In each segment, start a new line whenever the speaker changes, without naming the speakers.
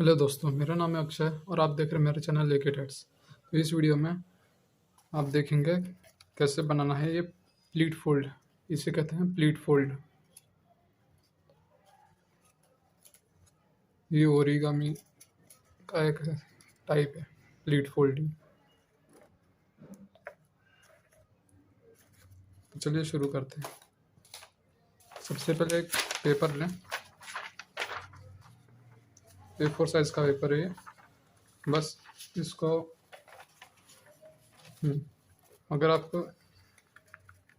Hello दोस्तों, मेरा नाम है अक्षय और आप देख रहे हैं मेरे चैनल लेके टेट्स। तो इस वीडियो में आप देखेंगे कैसे बनाना है ये प्लीट फोल्ड। इसे कहते हैं प्लीट फोल्ड। ये ओरिगामी का एक टाइप है प्लीट फोल्डिंग। तो चलिए शुरू करते हैं। सबसे पहले एक पेपर लें, A4 साइज का पेपर है ये। बस इसको अगर आपको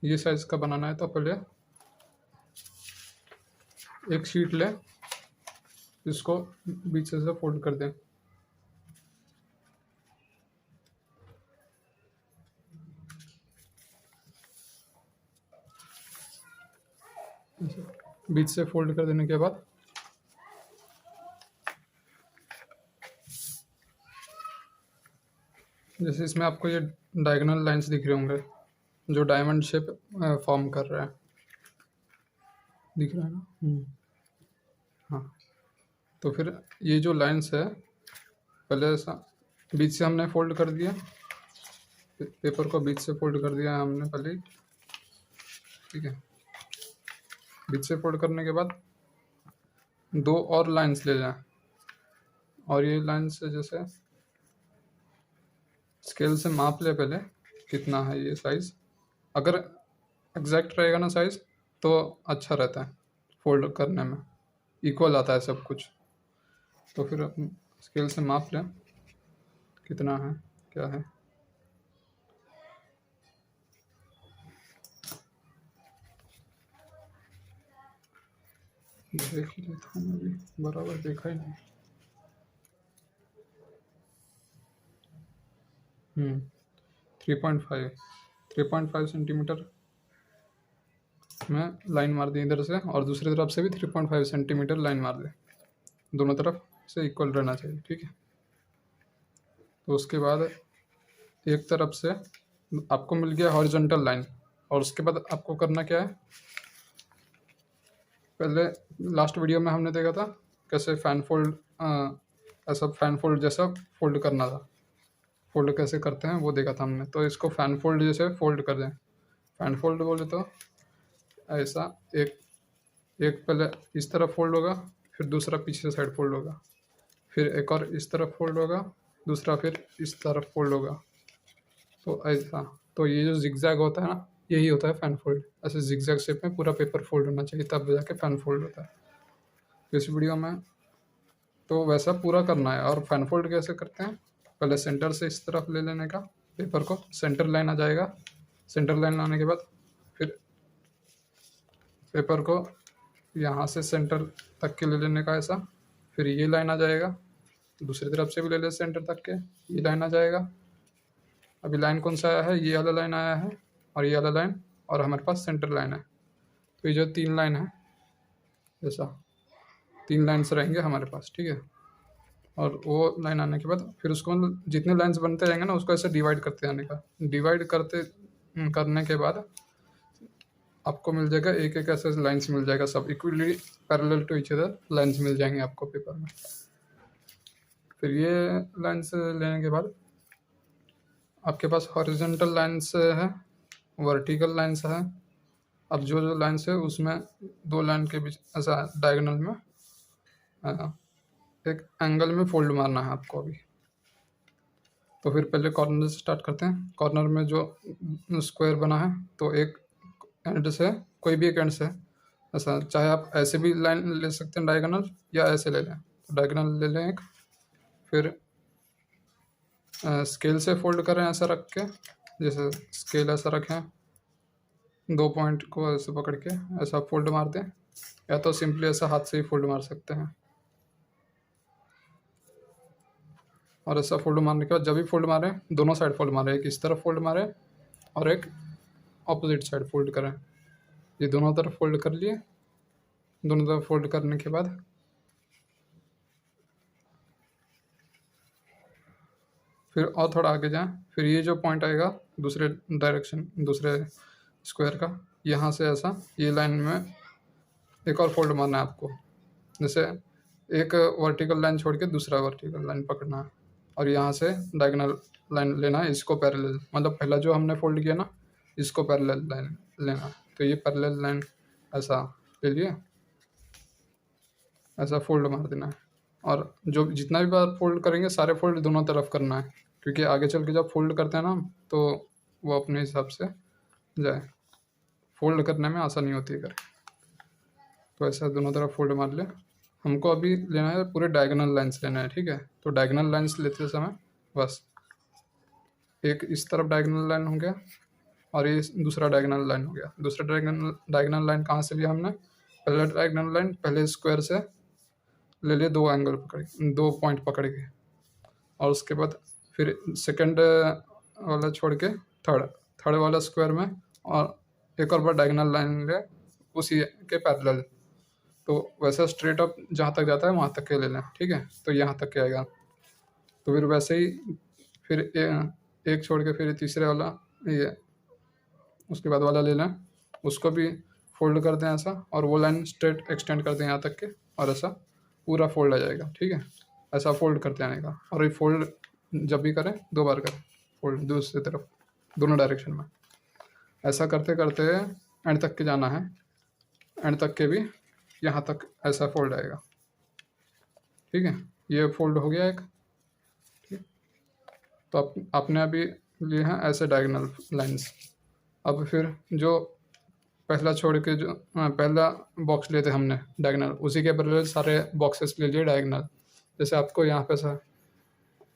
ये साइज का बनाना है तो पहले एक शीट लें, इसको बीच से फोल्ड कर दें। बीच से फोल्ड कर देने के बाद जैसे इसमें आपको ये डायगोनल लाइंस दिख रहे होंगे जो डायमंड शेप फॉर्म कर रहा है, दिख रहा है ना। हाँ, तो फिर ये जो लाइंस है पहले ऐसा बीच से हमने फोल्ड कर दिया, पेपर को बीच से फोल्ड कर दिया है हमने पहले, ठीक है। बीच से फोल्ड करने के बाद दो और लाइंस ले लें और ये लाइंस जैसे स्केल से माप ले पहले कितना है ये साइज़। अगर एग्जैक्ट रहेगा ना साइज़ तो अच्छा रहता है, फोल्ड करने में इक्वल आता है सब कुछ। तो फिर स्केल से माप लें कितना है क्या है। देख ही लेता हूँ, अभी बराबर देखा ही नहीं। 3.5 सेंटीमीटर में लाइन मार दी इधर से, और दूसरी तरफ से भी 3.5 सेंटीमीटर लाइन मार दे। दोनों तरफ से इक्वल रहना चाहिए, ठीक है। तो उसके बाद एक तरफ से आपको मिल गया हॉरिजॉन्टल लाइन, और उसके बाद आपको करना क्या है, पहले लास्ट वीडियो में हमने देखा था कैसे फैन फोल्ड, ऐसा फैन फोल्ड जैसा फोल्ड करना था। फोल्ड कैसे करते हैं वो देखा था हमने। तो इसको फैन फोल्ड जैसे फोल्ड कर दें। फैन फोल्ड बोले तो ऐसा एक पहले इस तरफ फोल्ड होगा, फिर दूसरा पीछे साइड फोल्ड होगा, फिर एक और इस तरफ फोल्ड होगा, दूसरा फिर इस तरफ फोल्ड होगा। तो ऐसा, तो ये जो जिगजैग होता है ना, यही होता है फैन फोल्ड। ऐसे जिगजैग शेप में पूरा पेपर फोल्ड होना चाहिए, तब जाके फैन फोल्ड होता है। तो इस वीडियो में तो वैसा पूरा करना है। और फैन फोल्ड कैसे करते हैं, पहले सेंटर से इस तरफ ले लेने का, पेपर को सेंटर लाइन आ जाएगा। सेंटर लाइन आने के बाद फिर पेपर को यहाँ से सेंटर तक के ले लेने का ऐसा, फिर ये लाइन आ जाएगा। दूसरी तरफ से भी ले ले सेंटर तक के, ये लाइन आ जाएगा। अभी लाइन कौन सा आया है, ये वाला लाइन आया है और ये वाला लाइन, और हमारे पास सेंटर लाइन है। तो ये जो 3 लाइन है, ऐसा 3 लाइन्स रहेंगे हमारे पास, ठीक है। और वो लाइन आने के बाद फिर उसको मतलब जितने लाइन्स बनते रहेंगे ना, उसको ऐसे डिवाइड करते जाने का। डिवाइड करने के बाद आपको मिल जाएगा एक एक ऐसे लाइन्स मिल जाएगा, सब equally parallel to each other lines मिल जाएंगे आपको पेपर में। फिर ये लाइन्स लेने के बाद आपके पास हॉरिजॉन्टल लाइन्स है, वर्टिकल लाइन्स है। अब जो लाइन्स है उसमें 2 लाइन के बीच ऐसा डायगोनल में एक एंगल में फोल्ड मारना है आपको अभी। तो फिर पहले कॉर्नर से स्टार्ट करते हैं। कॉर्नर में जो स्क्वायर बना है, तो एक एंड से, कोई भी एक एंड से ऐसा, चाहे आप ऐसे भी लाइन ले सकते हैं डायगोनल, या ऐसे ले लें। तो डायगोनल ले लें एक, फिर स्केल से फोल्ड करें ऐसा रख के, जैसे स्केल ऐसा रखें, 2 पॉइंट को ऐसे पकड़ के ऐसा फोल्ड मार दें, या तो सिंपली ऐसा हाथ से ही फोल्ड मार सकते हैं। और ऐसा फोल्ड मारने के बाद जब भी फोल्ड मारें, दोनों साइड फोल्ड मारें, एक इस तरफ फोल्ड मारें और एक ऑपोजिट साइड फोल्ड करें। ये दोनों तरफ फोल्ड कर लिए। दोनों तरफ फोल्ड करने के बाद फिर और थोड़ा आगे जाएं, फिर ये जो पॉइंट आएगा दूसरे डायरेक्शन, दूसरे स्क्वायर का, यहाँ से ऐसा ये लाइन में एक और फोल्ड मारना है आपको। जैसे एक वर्टिकल लाइन छोड़ के दूसरा वर्टिकल लाइन पकड़ना है और यहाँ से डायगोनल लाइन लेना है, इसको पैरेलल, मतलब पहला जो हमने फोल्ड किया ना इसको पैरेलल लाइन लेना है। तो ये पैरेलल लाइन ऐसा ले लिए, ऐसा फोल्ड मार देना है और जो जितना भी बार फोल्ड करेंगे सारे फोल्ड दोनों तरफ करना है, क्योंकि आगे चल के जब फोल्ड करते हैं ना तो वो अपने हिसाब से जाए, फोल्ड करने में आसानी होती है कर। तो ऐसा दोनों तरफ फोल्ड मार ले। हमको अभी लेना है पूरे डायगोनल लाइंस लेना है, ठीक है। तो डायगोनल लाइंस लेते समय बस एक इस तरफ डायगोनल लाइन हो गया और ये दूसरा डायगोनल लाइन हो गया। दूसरा डायगोनल लाइन कहाँ से लिया हमने, पहला डायगोनल लाइन पहले स्क्वायर से ले लिए, दो एंगल पकड़, दो पॉइंट पकड़ के, और उसके बाद फिर सेकंड वाला छोड़ के थर्ड वाला स्क्वायर में और एक और बार डायगोनल लाइन ले उसी के पैरेलल। तो वैसा स्ट्रेट अप जहाँ तक जाता है वहाँ तक के ले लें, ठीक है। तो यहाँ तक के आएगा। तो फिर वैसे ही फिर एक छोड़ के फिर तीसरे वाला ये उसके बाद वाला ले लें, उसको भी फोल्ड कर दें ऐसा, और वो लाइन स्ट्रेट एक्सटेंड कर दें यहाँ तक के, और ऐसा पूरा फोल्ड आ जाएगा, ठीक है। ऐसा फोल्ड करते आने का, और ये फोल्ड जब भी करें 2 बार करें फोल्ड दूसरी तरफ, दोनों डायरेक्शन में। ऐसा करते करते एंड तक के जाना है, एंड तक के भी यहाँ तक ऐसा फोल्ड आएगा, ठीक है। ये फोल्ड हो गया एक, ठीक। तो आपने अभी लिए हैं ऐसे डायगोनल लाइंस। अब फिर जो पहला छोड़ के जो पहला बॉक्स लिए थे हमने डायगोनल, उसी के पैरेलल सारे बॉक्सेस ले लिए डायगोनल। जैसे आपको यहाँ पे सा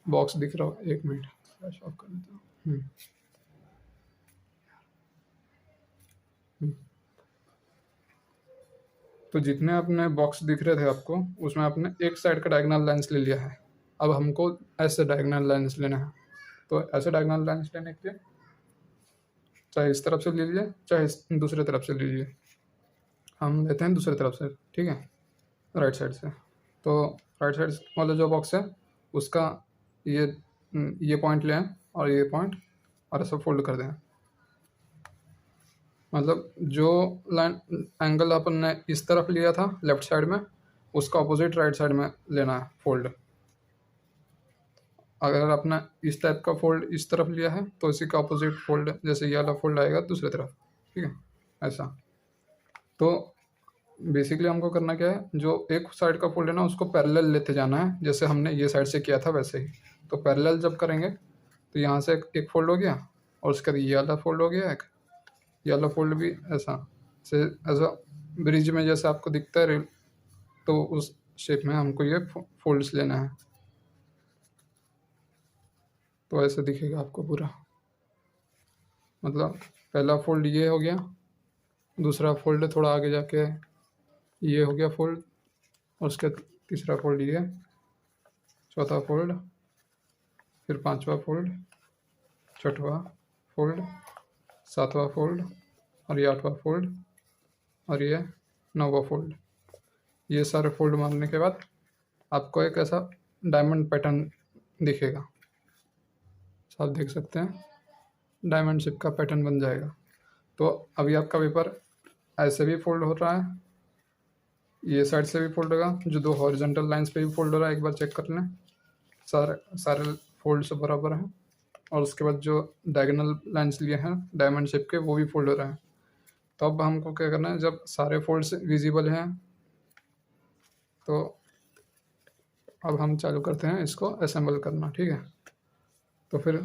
बॉक्स दिख रहा हो, 1 मिनट फ्लैश ऑफ कर देता हूँ। तो जितने अपने बॉक्स दिख रहे थे आपको उसमें आपने एक साइड का डायगोनल लाइंस ले लिया है। अब हमको ऐसे डायगोनल लाइंस लेना है। तो ऐसे डायगोनल लाइंस लेने के लिए चाहे इस तरफ से ले लीजिए चाहे दूसरे तरफ से लीजिए। हम लेते हैं दूसरी तरफ से, ठीक है, राइट साइड से। तो राइट साइड वाला जो बॉक्स है उसका ये पॉइंट लें और ये पॉइंट, और ऐसा फोल्ड कर दें। मतलब जो लाइन एंगल अपन ने इस तरफ लिया था लेफ्ट साइड में, उसका अपोजिट राइट साइड में लेना है फोल्ड। अगर आपने इस टाइप का फोल्ड इस तरफ लिया है तो इसी का अपोजिट फोल्ड, जैसे ये वाला फोल्ड आएगा दूसरी तरफ, ठीक है, ऐसा। तो बेसिकली हमको करना क्या है, जो एक साइड का फोल्ड है ना उसको पैरेलल लेते जाना है, जैसे हमने ये साइड से किया था वैसे ही। तो पैरेलल जब करेंगे तो यहाँ से एक फोल्ड हो गया, और उसके बाद ये वाला फोल्ड हो गया एक, ये वाला फोल्ड भी ऐसा से ऐसा ब्रिज में जैसे आपको दिखता है रेल, तो उस शेप में हमको ये फोल्ड्स लेना है। तो ऐसे दिखेगा आपको पूरा, मतलब पहला फोल्ड ये हो गया, दूसरा फोल्ड थोड़ा आगे जाके ये हो गया फोल्ड, और उसके तीसरा फोल्ड ये, चौथा फोल्ड, फिर पांचवा फोल्ड, छठवा फोल्ड, सातवां फोल्ड, और ये 8वां फोल्ड, और ये 9वां फोल्ड। ये सारे फोल्ड मारने के बाद आपको एक ऐसा डायमंड पैटर्न दिखेगा, आप देख सकते हैं डायमंड शेप का पैटर्न बन जाएगा। तो अभी आपका पेपर ऐसे भी फोल्ड हो रहा है, ये साइड से भी फोल्ड होगा, जो 2 हॉरिजॉन्टल लाइंस पे भी फोल्ड हो रहा है, एक बार चेक कर लें सारे फोल्ड से बराबर हैं। और उसके बाद जो डायगोनल लाइंस लिए हैं डायमंड शेप के वो भी फोल्ड हो रहे हैं। तो अब हमको क्या करना है, जब सारे फोल्ड्स विजिबल हैं तो अब हम चालू करते हैं इसको असेंबल करना, ठीक है। तो फिर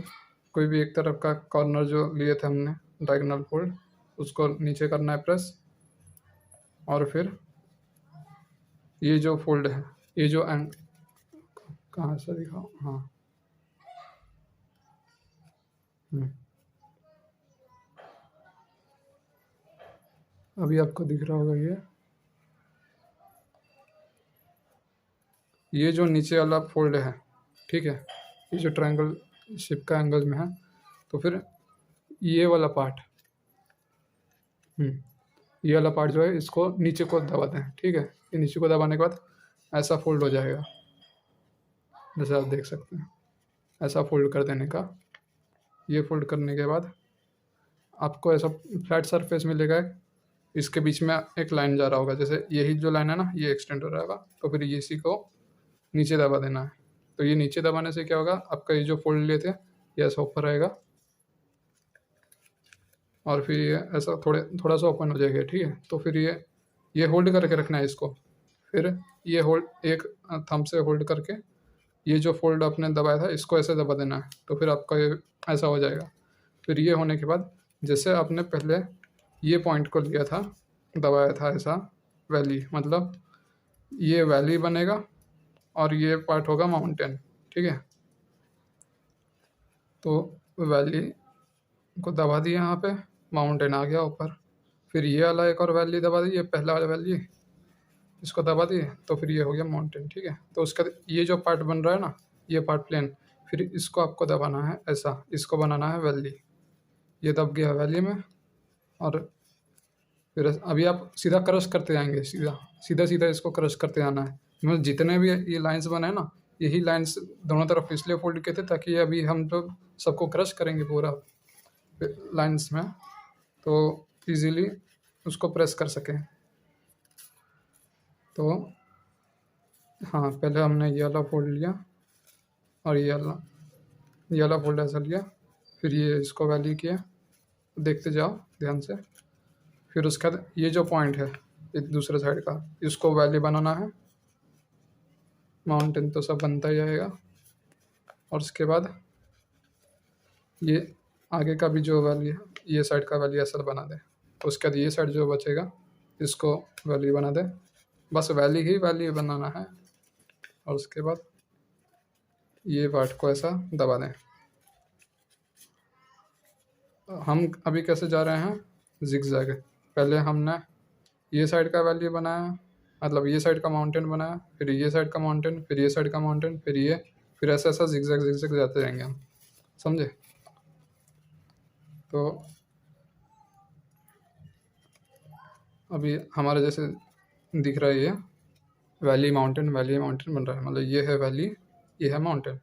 कोई भी एक तरफ का कॉर्नर जो लिए थे हमने डायगोनल फोल्ड, उसको नीचे करना है प्रेस, और फिर ये जो फोल्ड है, ये जो कहाँ से दिखाओ, हाँ, अभी आपको दिख रहा होगा ये जो नीचे वाला फोल्ड है, ठीक है, ये जो ट्रायंगल शेप का एंगल में है। तो फिर ये वाला पार्ट, ये वाला पार्ट जो है इसको नीचे को दबा दें, ठीक है। ये नीचे को दबाने के बाद ऐसा फोल्ड हो जाएगा, जैसे आप देख सकते हैं। ऐसा फोल्ड कर देने का, ये फोल्ड करने के बाद आपको ऐसा फ्लैट सरफेस मिलेगा इसके बीच में एक लाइन जा रहा होगा, जैसे यही जो लाइन है ना ये एक्सटेंड हो रहेगा, तो फिर ये इसी को नीचे दबा देना है। तो ये नीचे दबाने से क्या होगा, आपका ये जो फोल्ड लिए थे ये ऐसा ऊपर रहेगा और फिर ये ऐसा थोड़ा सा ओपन हो जाएगा, ठीक है। तो फिर ये होल्ड करके रखना है इसको, फिर ये होल्ड एक थंब से होल्ड करके ये जो फोल्ड आपने दबाया था इसको ऐसे दबा देना है, तो फिर आपका ये ऐसा हो जाएगा। फिर ये होने के बाद जैसे आपने पहले ये पॉइंट को लिया था, दबाया था ऐसा, वैली मतलब ये वैली बनेगा और ये पार्ट होगा माउंटेन, ठीक है। तो वैली को दबा दिया, यहाँ पे माउंटेन आ गया ऊपर। फिर ये वाला एक और वैली दबा दी, ये पहला वाला वैली, इसको दबा दिए तो फिर ये हो गया माउंटेन, ठीक है। तो उसका ये जो पार्ट बन रहा है ना, ये पार्ट प्लेन, फिर इसको आपको दबाना है ऐसा, इसको बनाना है वैली। ये दब गया वैली में, और फिर अभी आप सीधा क्रश करते जाएंगे, सीधा सीधा इसको क्रश करते जाना है। मतलब जितने भी ये लाइंस बने हैं ना, यही लाइंस दोनों तरफ इसलिए फोल्ड किए थे ताकि अभी हम जो सबको क्रश करेंगे पूरा लाइंस में, तो इजीली उसको प्रेस कर सकें। तो हाँ, पहले हमने ये वाला फोल्ड लिया और ये वाला फोल्ड ऐसा लिया, फिर ये इसको वैली किया, देखते जाओ ध्यान से। फिर उसके बाद ये जो पॉइंट है एक दूसरे साइड का, इसको वैली बनाना है। माउंटेन तो सब बनता ही जाएगा, और उसके बाद ये आगे का भी जो वैली है, ये साइड का वैली ऐसा बना दे। तो उसके बाद ये साइड जो बचेगा इसको वैली बना दे, बस वैली ही वैली बनाना है। और उसके बाद ये पार्ट को ऐसा दबा दें। हम अभी कैसे जा रहे हैं, जिगजैग। पहले हमने ये साइड का वैली बनाया, मतलब ये साइड का माउंटेन बनाया, फिर ये साइड का माउंटेन, फिर ये साइड का माउंटेन, फिर ये, फिर ऐसा ऐसा जिगजैग जिगजैग जाते रहेंगे हम, समझे। तो अभी हमारे जैसे दिख रहा है ये वैली माउंटेन बन रहा है, मतलब ये है वैली, ये है माउंटेन।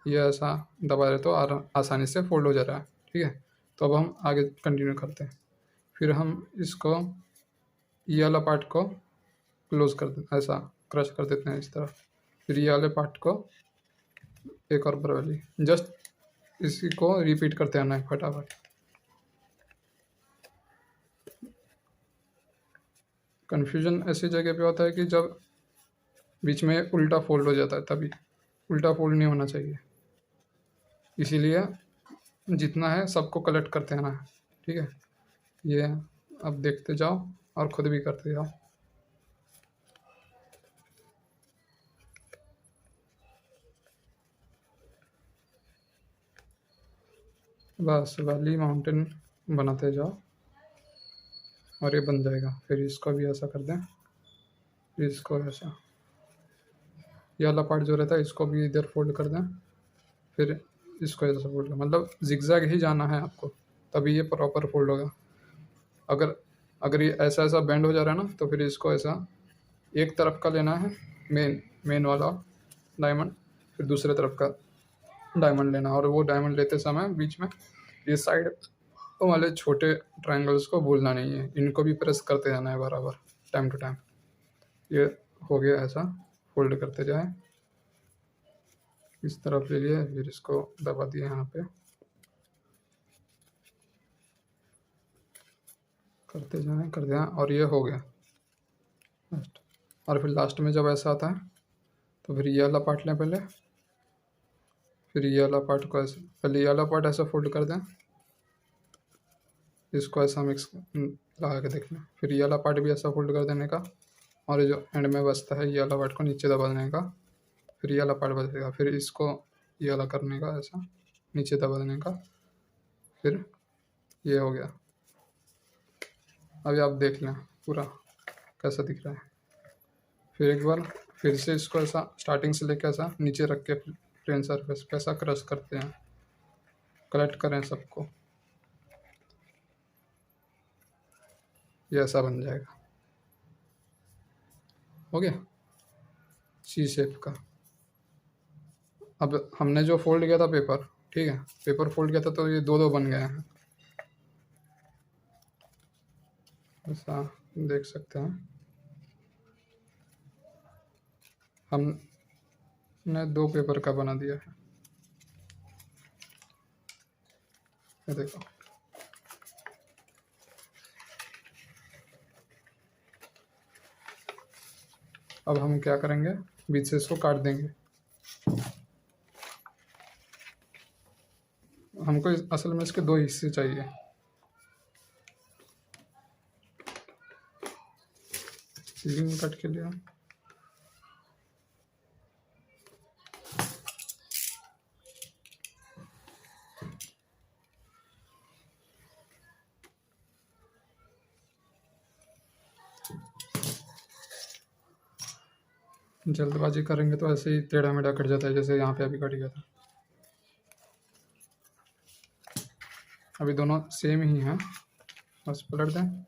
ये ऐसा दबा रहे तो आसानी से फोल्ड हो जा रहा है, ठीक है। तो अब हम आगे कंटिन्यू करते हैं। फिर हम इसको ये वाला पार्ट को क्लोज कर देते, ऐसा क्रश कर देते हैं इस तरह। फिर ये वाले पार्ट को एक और वैली, जस्ट इसी को रिपीट करते आना है फटाफट। कन्फ्यूजन ऐसी जगह पे होता है कि जब बीच में उल्टा फोल्ड हो जाता है, तभी उल्टा फोल्ड नहीं होना चाहिए, इसीलिए जितना है सबको कलेक्ट करते आना है, ठीक है। ये अब देखते जाओ और खुद भी करते जाओ। बस वैली माउंटेन बनाते जाओ और ये बन जाएगा। फिर इसको भी ऐसा कर दें, फिर इसको ऐसा, ये वाला पार्ट जो रहता है इसको भी इधर फोल्ड कर दें, फिर इसको ऐसा फोल्ड कर, मतलब जिगजैग ही जाना है आपको, तभी ये प्रॉपर फोल्ड होगा। अगर अगर ये ऐसा ऐसा बेंड हो जा रहा है ना, तो फिर इसको ऐसा एक तरफ का लेना है, मेन वाला डायमंड, फिर दूसरे तरफ का डायमंड लेना, और वो डायमंड लेते समय बीच में ये साइड वाले छोटे ट्रायंगल्स को भूलना नहीं है, इनको भी प्रेस करते जाना है बराबर टाइम टू टाइम। ये हो गया ऐसा, फोल्ड करते जाए, इस तरफ ले लिया, फिर इसको दबा दिया यहाँ पे, करते जाएं, और ये हो गया लास्ट। और फिर लास्ट में जब ऐसा आता है तो फिर ये वाला पार्ट लें पहले, फिर ये वाला पार्ट को ऐसे, पहले ये वाला पार्ट ऐसा फोल्ड कर दें, इसको ऐसा मिक्स लगा के देख लें, फिर ये वाला पार्ट भी ऐसा फोल्ड कर देने का, और ये जो एंड में बचता है ये वाला पार्ट को नीचे दबा देने का, फिर ये वाला पार्ट बचेगा, फिर इसको ये वाला करने का ऐसा नीचे दबा देने का, फिर ये हो गया। अभी आप देख लें पूरा कैसा दिख रहा है। फिर एक बार फिर से इसको ऐसा स्टार्टिंग से लेकर ऐसा नीचे रख के प्लेन सरफेस पे ऐसा क्रश करते हैं, कलेक्ट करें सबको, ये ऐसा बन जाएगा। हो गया सी शेप का। अब हमने जो फोल्ड किया था पेपर, ठीक है, पेपर फोल्ड किया था तो ये दो दो बन गए हैं, ऐसा देख सकते हैं। हमने 2 पेपर का बना दिया है, ये देखो। अब हम क्या करेंगे, बीच से इसको काट देंगे। हमको असल में इसके 2 हिस्से चाहिए। सीलिंग कट के लिया। जल्दबाजी करेंगे तो ऐसे ही टेढ़ा मेढ़ा कट जाता है, जैसे यहाँ पे अभी कट गया था। अभी दोनों सेम ही हैं, बस पलट दें,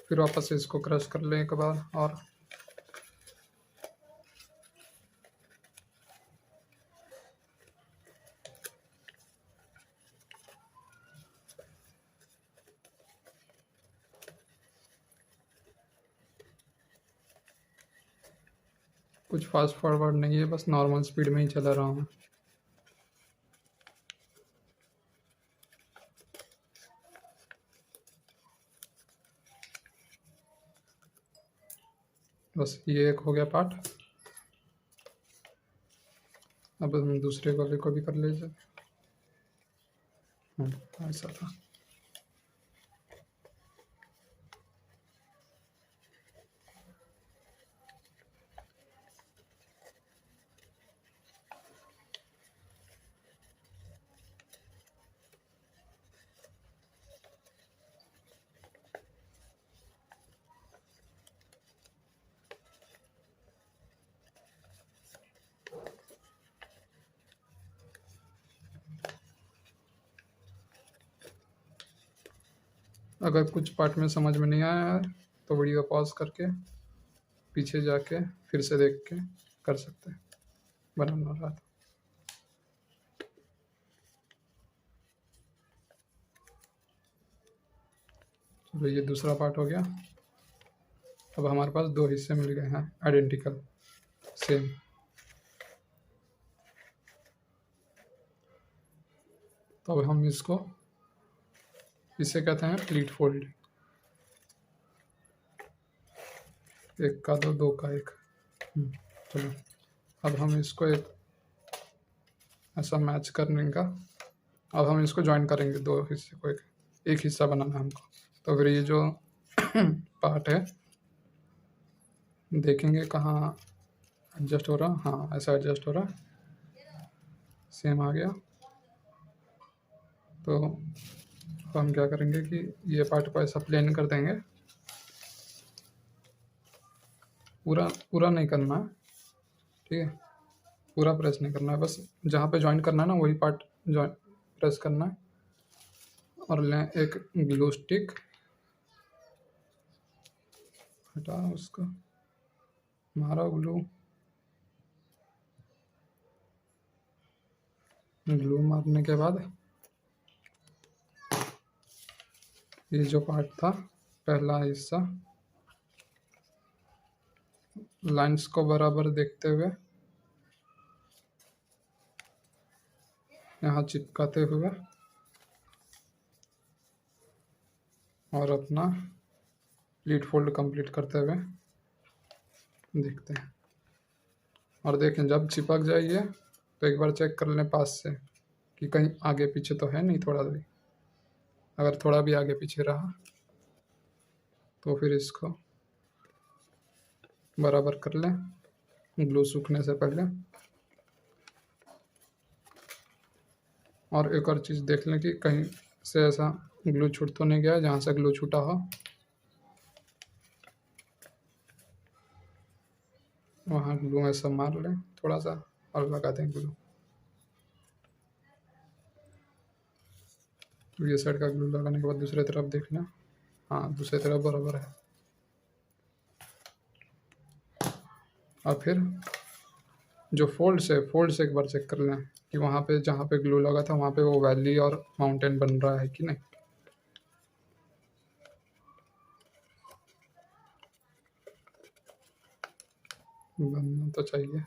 फिर वापस से इसको क्रश कर लें एक बार और। कुछ फास्ट फॉरवर्ड नहीं है, बस नॉर्मल स्पीड में ही चला रहा हूँ। बस ये एक हो गया पार्ट। अब हम दूसरे वाले को भी कर लीजिए। ऐसा था। अगर कुछ पार्ट में समझ में नहीं आया है तो वीडियो पॉज करके पीछे जाके फिर से देख के कर सकते हैं, बनाना रहा था। चलो ये दूसरा पार्ट हो गया। अब हमारे पास 2 हिस्से मिल गए हैं आइडेंटिकल, सेम। तो अब हम इसे कहते हैं प्लीट फोल्ड। 1 का 2, 2 का 1। चलो अब हम इसको एक ऐसा मैच करने का, अब हम इसको ज्वाइन करेंगे 2 हिस्से को, एक हिस्सा बनाना है हमको। तो फिर ये जो पार्ट है देखेंगे कहाँ एडजस्ट हो रहा। हाँ, ऐसा एडजस्ट हो रहा, सेम आ गया। तो हम क्या करेंगे कि ये पार्ट को ऐसा प्लेन कर देंगे। पूरा नहीं करना है, ठीक है, पूरा प्रेस नहीं करना है, बस जहाँ पे ज्वाइन करना है ना वही पार्ट ज्वाइन प्रेस करना है। और लें एक ग्लू स्टिक, हटा उसको, मारा ग्लू मारने के बाद ये जो पार्ट था पहला हिस्सा, लाइंस को बराबर देखते हुए यहाँ चिपकाते हुए और अपना प्लीट फोल्ड कंप्लीट करते हुए देखते हैं। और देखें जब चिपक जाइए तो एक बार चेक कर लें पास से कि कहीं आगे पीछे तो है नहीं थोड़ा भी। अगर थोड़ा भी आगे पीछे रहा तो फिर इसको बराबर कर लें ग्लू सूखने से पहले। और एक और चीज़ देख लें कि कहीं से ऐसा ग्लू छूट तो नहीं गया, जहाँ से ग्लू छूटा हो वहाँ ग्लू ऐसा मार लें थोड़ा सा और लगा दें ग्लू। तो ये साइड का ग्लू लगाने के बाद दूसरी तरफ देखना, हाँ दूसरी तरफ बराबर है। और फिर जो फोल्ड से एक बार चेक कर लें कि वहाँ पे जहाँ पे ग्लू लगा था वहाँ पे वो वैली और माउंटेन बन रहा है कि नहीं। बनना तो चाहिए।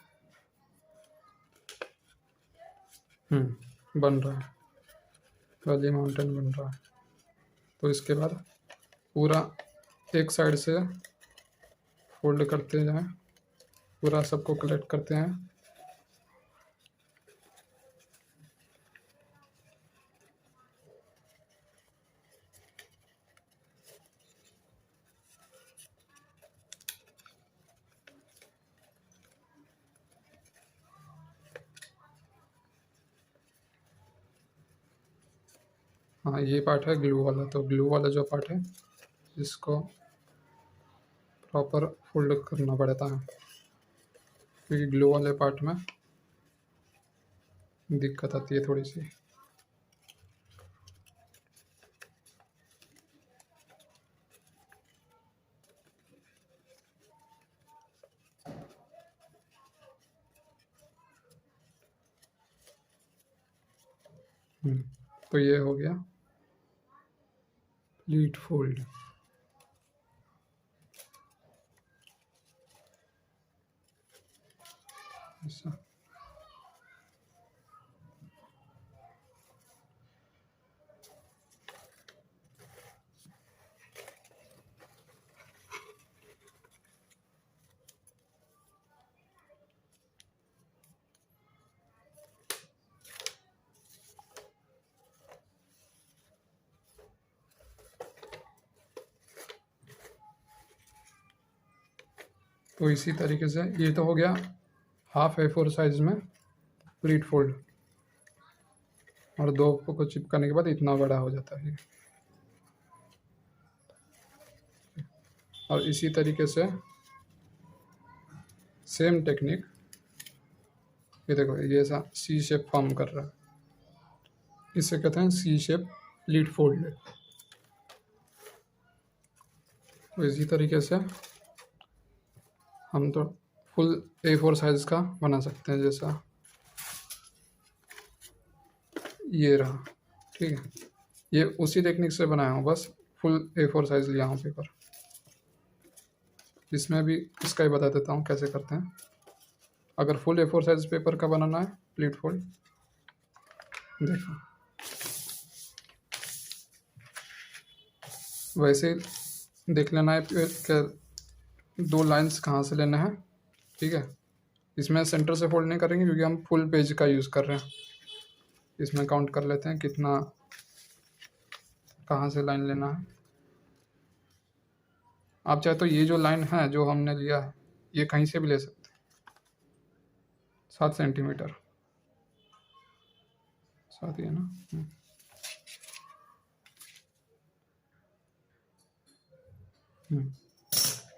बन रहा है, वैली माउंटेन बन रहा है। तो इसके बाद पूरा एक साइड से फोल्ड करते जाएं, पूरा सबको कलेक्ट करते हैं। हाँ, ये पार्ट है ग्लू वाला, तो ग्लू वाला जो पार्ट है इसको प्रॉपर फोल्ड करना पड़ता है, क्योंकि ग्लू वाले पार्ट में दिक्कत आती है थोड़ी सी। तो ये हो गया लीड फोल्ड। ऐसा तो इसी तरीके से ये तो हो गया हाफ A4 साइज में प्लीट फोल्ड, और दो को चिपकाने के बाद इतना बड़ा हो जाता है। और इसी तरीके से सेम टेक्निक, ये देखो ये ऐसा सी शेप फॉर्म कर रहा है, इसे कहते हैं सी शेप लीड फोल्ड। तो इसी तरीके से हम तो फुल A4 साइज का बना सकते हैं, जैसा ये रहा। ठीक है, ये उसी टेक्निक से बनाया हूँ, बस फुल A4 साइज लिया हूँ पेपर। इसमें भी इसका ही बता देता हूँ कैसे करते हैं। अगर फुल A4 साइज पेपर का बनाना है प्लीट फोल्ड, देखो वैसे ही देख लेना है कि दो लाइंस कहाँ से लेना है। ठीक है, इसमें सेंटर से फोल्ड नहीं करेंगे क्योंकि हम फुल पेज का यूज़ कर रहे हैं। इसमें काउंट कर लेते हैं कितना, कहाँ से लाइन लेना है। आप चाहे तो ये जो लाइन है जो हमने लिया है ये कहीं से भी ले सकते हैं। 7 सेंटीमीटर, 7 ही है ना।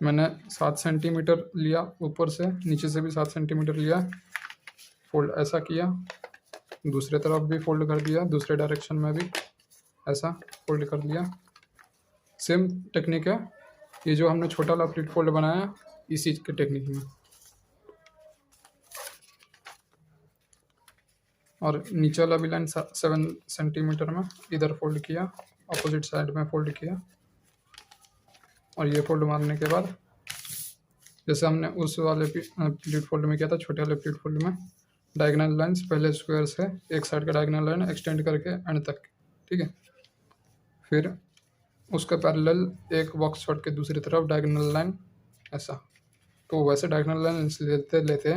मैंने 7 सेंटीमीटर लिया, ऊपर से नीचे से भी 7 सेंटीमीटर लिया, फोल्ड ऐसा किया, दूसरे तरफ भी फोल्ड कर दिया, दूसरे डायरेक्शन में भी ऐसा फोल्ड कर दिया। सेम टेक्निक है ये जो हमने छोटा वाला प्लीट फोल्ड बनाया, इसी के टेक्निक में। और नीचे वाला भी लाइन 7 सेंटीमीटर में इधर फोल्ड किया, अपोजिट साइड में फोल्ड किया। और ये फोल्ड मारने के बाद जैसे हमने उस वाले प्लीट फोल्ड में किया था, छोटे वाले प्लीट फोल्ड में डायगोनल लाइंस पहले स्क्वायर से एक साइड का डायगोनल लाइन एक्सटेंड करके एंड तक। ठीक है, फिर उसका पैरेलल एक बॉक्स छोड़ के दूसरी तरफ डायगोनल लाइन ऐसा। तो वैसे डायगोनल लाइंस लेते लेते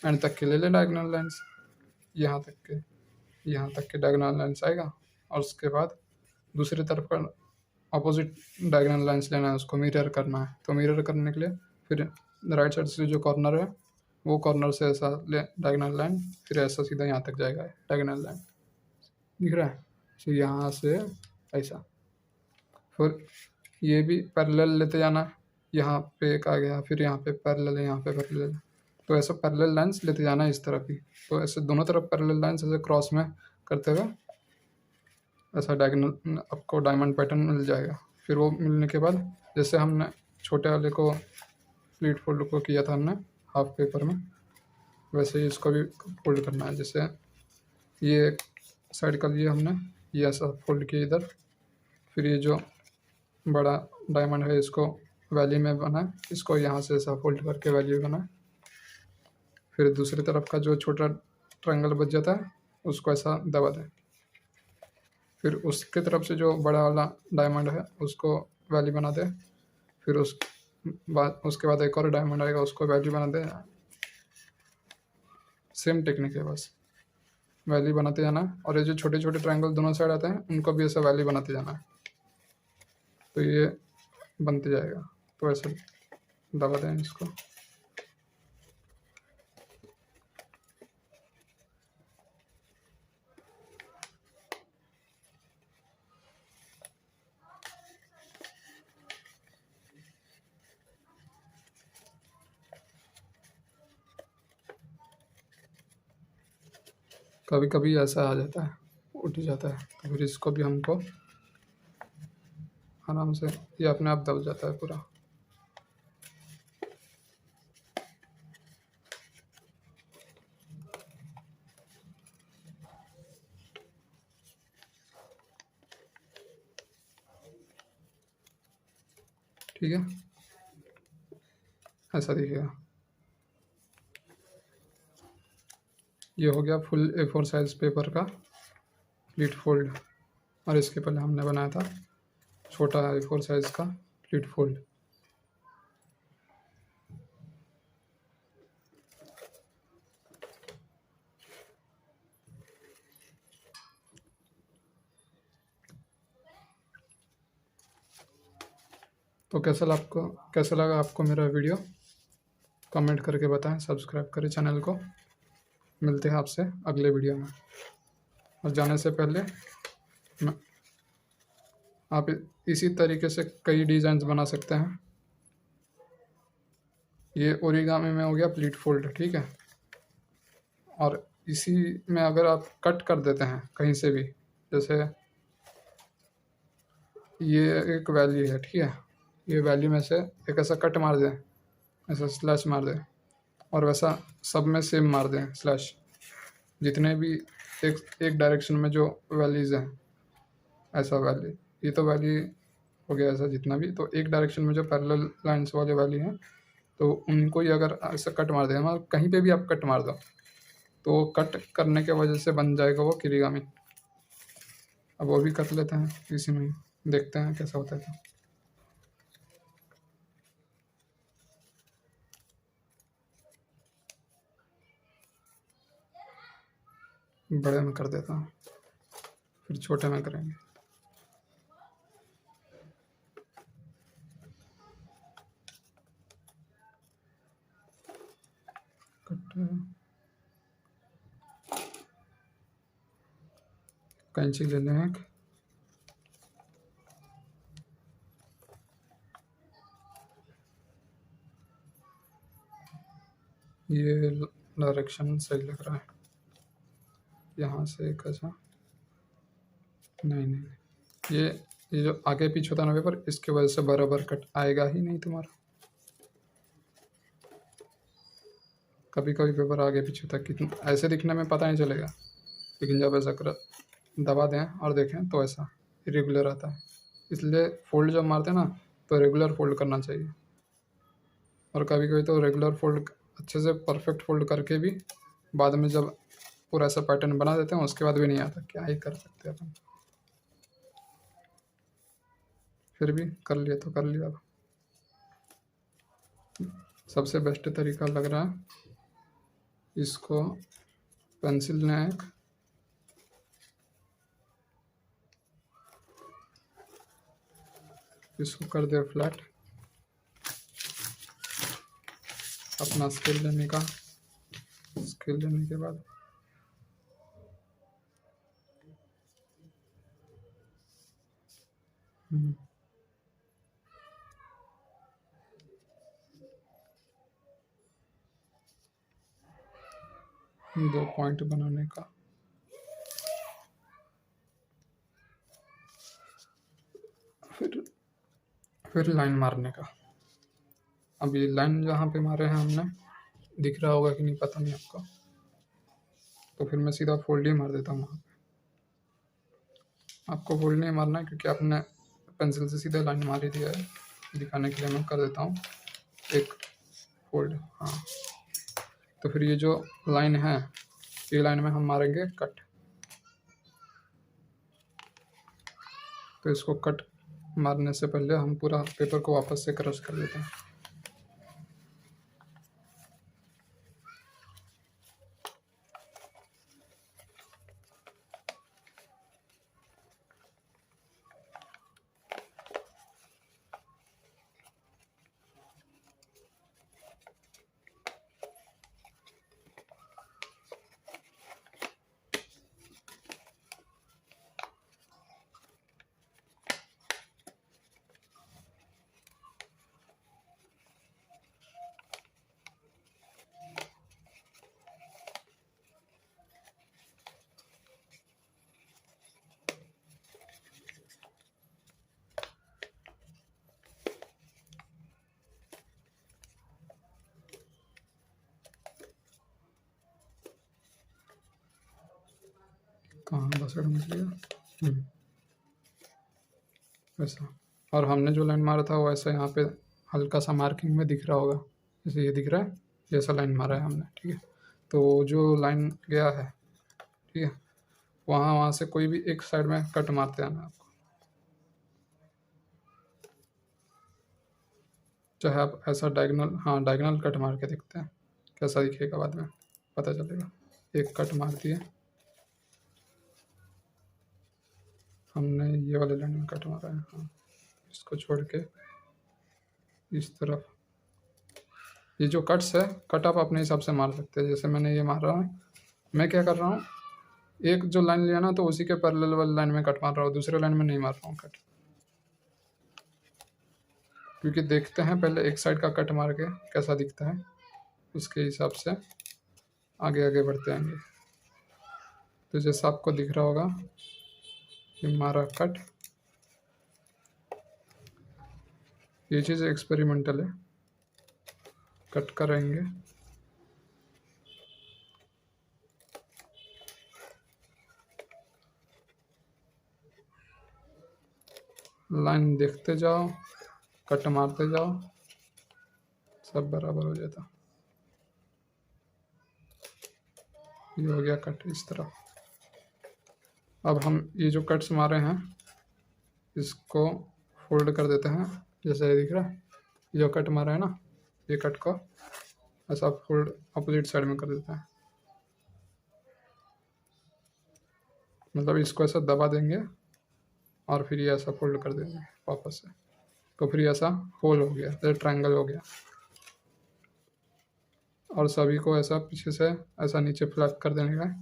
एंड तक के ले ले डायगोनल लाइंस, यहाँ तक के डायगोनल लाइंस आएगा। और उसके बाद दूसरी तरफ का अपोजिट डायगोनल लाइंस लेना है, उसको मिरर करना है। तो मिरर करने के लिए फिर राइट साइड से जो कॉर्नर है वो कॉर्नर से ऐसा ले डायगोनल लाइन, फिर ऐसा सीधा यहाँ तक जाएगा डायगोनल लाइन, दिख रहा है। तो यहाँ से ऐसा, फिर ये भी पैरेलल लेते जाना है, यहाँ पे एक आ गया, फिर यहाँ पे पैरेलल है, यहाँ पे पैरेलल। तो ऐसा पैरेलल लाइंस लेते जाना है इस तरफ ही। तो ऐसे दोनों तरफ पैरेलल लाइंस ऐसे क्रॉस में करते हुए ऐसा डायगोनल आपको डायमंड पैटर्न मिल जाएगा। फिर वो मिलने के बाद जैसे हमने छोटे वाले को प्लीट फोल्ड को किया था हमने हाफ पेपर में, वैसे ही इसको भी फोल्ड करना है। जैसे ये साइड का लिए हमने ये ऐसा फोल्ड किया इधर, फिर ये जो बड़ा डायमंड है इसको वैली में बनाए, इसको यहाँ से ऐसा फोल्ड करके वैली बनाए। फिर दूसरी तरफ का जो छोटा ट्रायंगल बच जाता है उसको ऐसा दबा दें। फिर उसके तरफ से जो बड़ा वाला डायमंड है उसको वैली बना दें। फिर उसके बाद एक और डायमंड आएगा, उसको वैली बना दें। सेम टेक्निक है, बस वैली बनाते जाना है। और ये जो छोटे छोटे ट्रायंगल दोनों साइड आते हैं उनको भी ऐसा वैली बनाते जाना है, तो ये बनते जाएगा। तो ऐसे दबा दें इसको। कभी कभी ऐसा आ जाता है, उठ जाता है, तो फिर इसको भी हमको आराम से, ये अपने आप दब जाता है पूरा। ठीक है, ऐसा दिखेगा। ये हो गया फुल A4 साइज पेपर का प्लीट फोल्ड। और इसके पहले हमने बनाया था छोटा A4 साइज का प्लीट फोल्ड। तो कैसा लगा आपको मेरा वीडियो, कमेंट करके बताएं। सब्सक्राइब करें चैनल को। मिलते हैं आपसे अगले वीडियो में। और जाने से पहले आप इसी तरीके से कई डिज़ाइंस बना सकते हैं। ये ओरिगामी में हो गया प्लीट फोल्ड, ठीक है। और इसी में अगर आप कट कर देते हैं कहीं से भी, जैसे ये एक वैली है, ठीक है, ये वैली में से एक ऐसा कट मार दें, ऐसा स्लैश मार दें, और वैसा सब में सेम मार दें स्लैश, जितने भी एक डायरेक्शन में जो वैलीज़ हैं, ऐसा वैली, ये तो वैली हो गया ऐसा जितना भी। तो एक डायरेक्शन में जो पैरेलल लाइंस वाले वैली हैं, तो उनको ही अगर ऐसा कट मार दें, मतलब कहीं पे भी आप कट मार दो, तो कट करने के वजह से बन जाएगा वो किरिगामी। अब वो भी कर लेते हैं इसी में, देखते हैं कैसा होता है। बड़े में कर देता हूँ, फिर छोटे में करेंगे। कैंची ले लें एक, ये डायरेक्शन सही लग रहा है। यहाँ से एक ऐसा, नहीं, ये जो आगे पीछे होता है ना पेपर, इसके वजह से बराबर कट आएगा ही नहीं तुम्हारा। कभी कभी पेपर आगे पीछे होता है, कितना ऐसे दिखने में पता नहीं चलेगा, लेकिन जब ऐसा कर दबा दें और देखें तो ऐसा इरेगुलर आता है। इसलिए फोल्ड जब मारते हैं ना, तो रेगुलर फोल्ड करना चाहिए। और कभी कभी तो रेगुलर फोल्ड अच्छे से परफेक्ट फोल्ड करके भी बाद में जब पूरा ऐसा पैटर्न बना देते हैं, उसके बाद भी नहीं आता, क्या ही कर सकते हैं अपन। फिर भी कर लिया तो कर लिया। अब सबसे बेस्ट तरीका लग रहा है, इसको पेंसिल लें एक, इसको कर दे फ्लैट। अपना स्केल लेने का, स्केल लेने के बाद दो पॉइंट बनाने का, फिर लाइन मारने का। अब ये लाइन जहाँ पे मारे हैं हमने, दिख रहा होगा कि नहीं पता नहीं आपको, तो फिर मैं सीधा फोल्ड ही मार देता हूँ वहाँ पे। आपको फोल्ड नहीं मारना है क्योंकि आपने पेंसिल से सीधा लाइन मार ही दिया है। दिखाने के लिए मैं कर देता हूँ एक फोल्ड। हाँ, तो फिर ये जो लाइन है, ये लाइन में हम मारेंगे कट। तो इसको कट मारने से पहले हम पूरा पेपर को वापस से क्रश कर देते हैं। कहाँ बस मिल गया वैसा। और हमने जो लाइन मारा था वो ऐसा यहाँ पे हल्का सा मार्किंग में दिख रहा होगा, जैसे ये दिख रहा है, जैसा लाइन मारा है हमने। ठीक है, तो जो लाइन गया है, ठीक है, वहाँ से कोई भी एक साइड में कट मारते आना आपको, चाहे आप ऐसा डायगोनल, हाँ डायगोनल कट मार के देखते हैं कैसा दिखेगा, बाद में पता चलेगा। एक कट मार दिए हमने, ये वाले लाइन में कट मारा है। हाँ, इसको छोड़ के इस तरफ ये जो कट्स है, कट आप अपने हिसाब से मार सकते हैं। जैसे मैंने ये मार रहा हूँ, मैं क्या कर रहा हूँ, एक जो लाइन लिया ना तो उसी के पैरेलल वाली लाइन में कट मार रहा हूँ, दूसरे लाइन में नहीं मार रहा हूँ कट, क्योंकि देखते हैं पहले एक साइड का कट मार के कैसा दिखता है, उसके हिसाब से आगे आगे बढ़ते आएंगे। तो जैसा आपको दिख रहा होगा, ये मारा कट, ये चीज़ एक्सपेरिमेंटल है, कट करेंगे। लाइन देखते जाओ, कट मारते जाओ, सब बराबर हो जाता। ये हो गया कट इस तरह। अब हम ये जो कट्स मारे हैं इसको फोल्ड कर देते हैं, जैसे ये दिख रहा है, ये जो कट मारा है ना, ये कट को ऐसा फोल्ड अपोजिट साइड में कर देते हैं, मतलब इसको ऐसा दबा देंगे और फिर ये ऐसा फोल्ड कर देंगे वापस से, तो फिर ऐसा होल हो गया, जैसे ट्रायंगल हो गया। और सभी को ऐसा पीछे से ऐसा नीचे फ्लैप कर देने का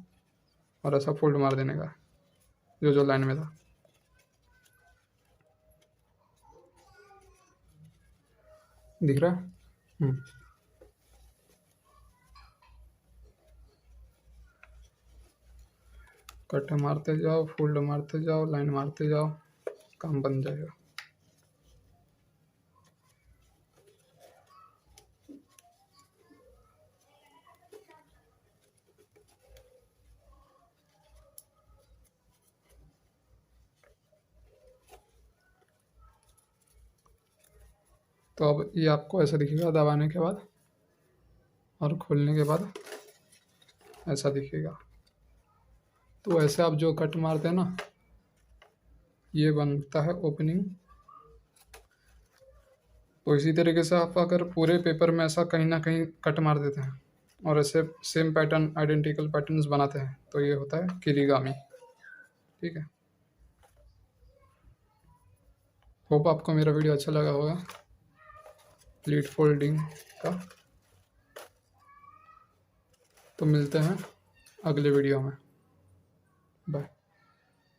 और ऐसा फोल्ड मार देने का, जो जो लाइन में था। दिख रहा है? कट मारते जाओ, फोल्ड मारते जाओ, लाइन मारते जाओ, काम बन जाएगा। तो अब ये आपको ऐसा दिखेगा दबाने के बाद, और खोलने के बाद ऐसा दिखेगा। तो ऐसे आप जो कट मारते हैं ना, ये बनता है ओपनिंग। तो इसी तरीके से आप अगर पूरे पेपर में ऐसा कहीं ना कहीं कट मार देते हैं और ऐसे सेम पैटर्न, आइडेंटिकल पैटर्न्स बनाते हैं, तो ये होता है किरीगामी। ठीक है, होप आपको मेरा वीडियो अच्छा लगा होगा प्लीट फोल्डिंग का। तो मिलते हैं अगले वीडियो में, बाय।